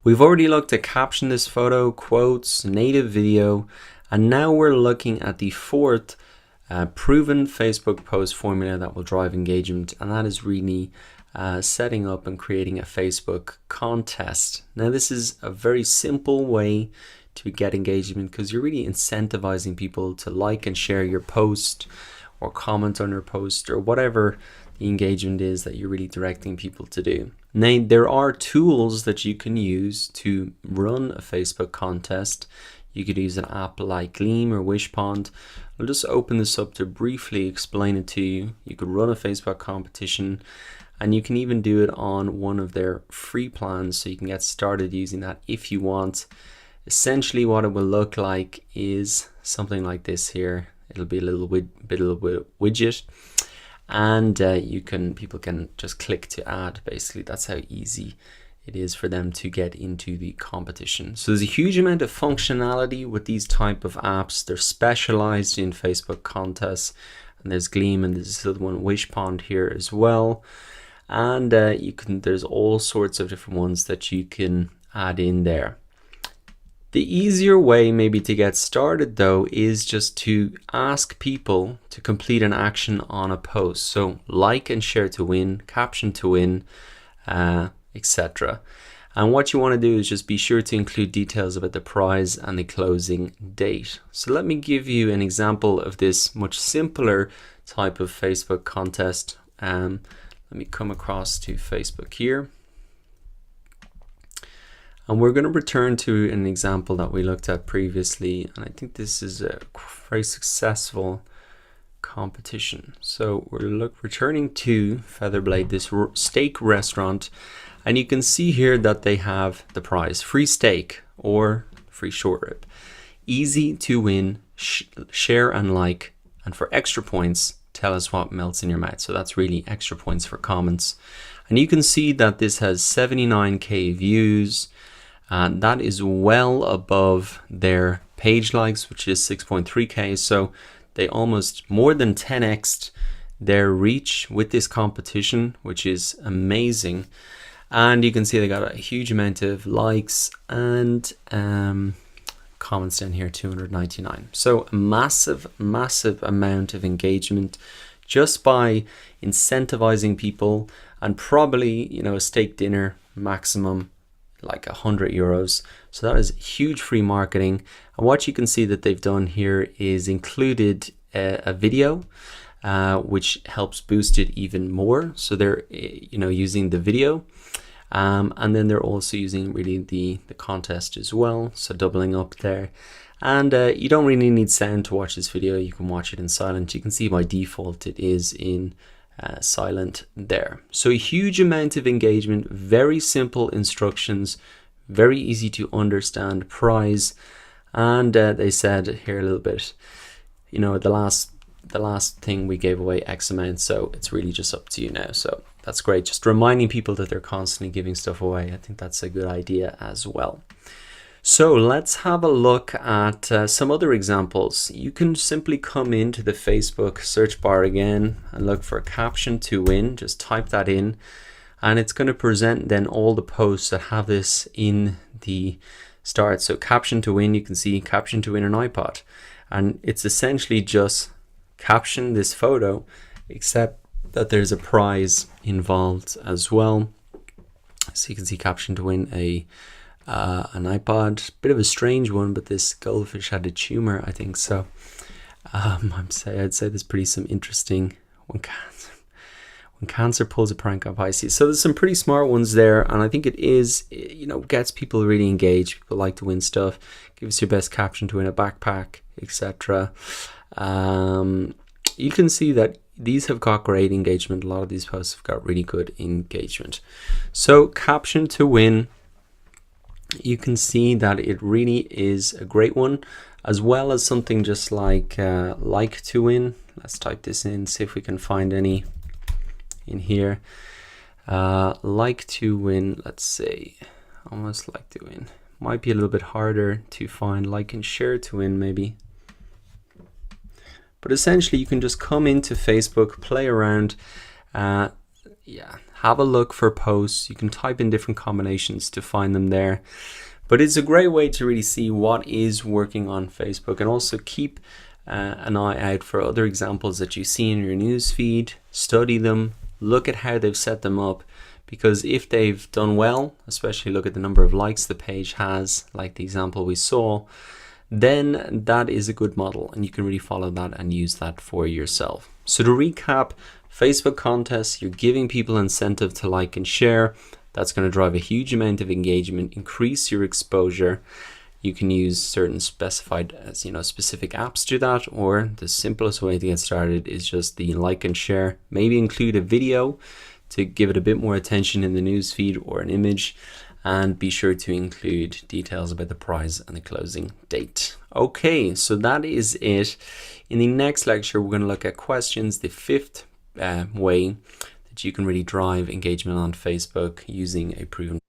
We've already looked at caption this photo, quotes, native video, and now we're looking at the fourth proven Facebook post formula that will drive engagement, and that is really setting up and creating a Facebook contest. Now this is a very simple way to get engagement because you're really incentivizing people to like and share your post or comment on your post or whatever the engagement is that you're really directing people to do. Now there are tools that you can use to run a Facebook contest. You could use an app like Gleam or Wishpond. I'll just open this up to briefly explain it to you. You could run a Facebook competition, and you can even do it on one of their free plans, so you can get started using that if you want. Essentially what it will look like is something like this here. It'll be a little widget, and people can just click to add. Basically that's how easy it is for them to get into the competition. So there's a huge amount of functionality with these type of apps. They're specialized in Facebook contests, and there's Gleam and there's this other one, Wishpond, here as well. And there's all sorts of different ones that you can add in there. The easier way maybe to get started though is just to ask people to complete an action on a post. So like and share to win, caption to win, etc. And what you want to do is just be sure to include details about the prize and the closing date. So let me give you an example of this much simpler type of Facebook contest. Let me come across to Facebook here. And we're going to return to an example that we looked at previously, and I think this is a very successful competition. So we're returning to Featherblade, this steak restaurant, and you can see here that they have the prize: free steak or free short rib. Easy to win, share and like, and for extra points, tell us what melts in your mouth. So that's really extra points for comments. And you can see that this has 79k views. And that is well above their page likes, which is 6.3k. So they almost more than 10x'd their reach with this competition, which is amazing. And you can see they got a huge amount of likes and comments down here, 299. So a massive amount of engagement just by incentivizing people, and probably, you know, a steak dinner maximum like €100. So that is huge free marketing. And what you can see that they've done here is included a video which helps boost it even more. So they're using the video, and then they're also using really the contest as well, so doubling up there. And you don't really need sound to watch this video. You can watch it in silent. You can see by default it is in silent there. So a huge amount of engagement, very simple instructions, very easy to understand prize. And they said here a little bit, you know, the last thing we gave away X amount, so it's really just up to you now. So that's great, just reminding people that they're constantly giving stuff away. I think that's a good idea as well. So let's have a look at some other examples. You can simply come into the Facebook search bar again and look for caption to win. Just type that in, and it's going to present then all the posts that have this in the start. So caption to win, you can see caption to win an iPod, and it's essentially just caption this photo, except that there's a prize involved as well. So you can see caption to win an iPod, bit of a strange one, but this goldfish had a tumor, I think. So I'd say there's pretty some interesting when cancer pulls a prank on Pisces. So there's some pretty smart ones there, and I think it is, you know, gets people really engaged. People like to win stuff. Give us your best caption to win a backpack, etc. You can see that these have got great engagement. A lot of these posts have got really good engagement. So caption to win, you can see that it really is a great one, as well as something just like to win. Let's type this in, see if we can find any in here. Like to win, let's say, almost like to win. Might be a little bit harder to find. Like and share to win maybe. But essentially you can just come into Facebook, play around, have have a look for posts. You can type in different combinations to find them there. But it's a great way to really see what is working on Facebook, and also keep an eye out for other examples that you see in your news feed. Study them, look at how they've set them up, because if they've done well, especially look at the number of likes the page has, like the example we saw, then that is a good model and you can really follow that and use that for yourself. So to recap, Facebook contests, you're giving people incentive to like and share. That's going to drive a huge amount of engagement, increase your exposure. You can use certain specified, specific apps to that, or the simplest way to get started is just the like and share. Maybe include a video to give it a bit more attention in the news feed, or an image, and be sure to include details about the prize and the closing date. Okay, so that is it. In the next lecture, we're going to look at questions, the fifth way that you can really drive engagement on Facebook using a proven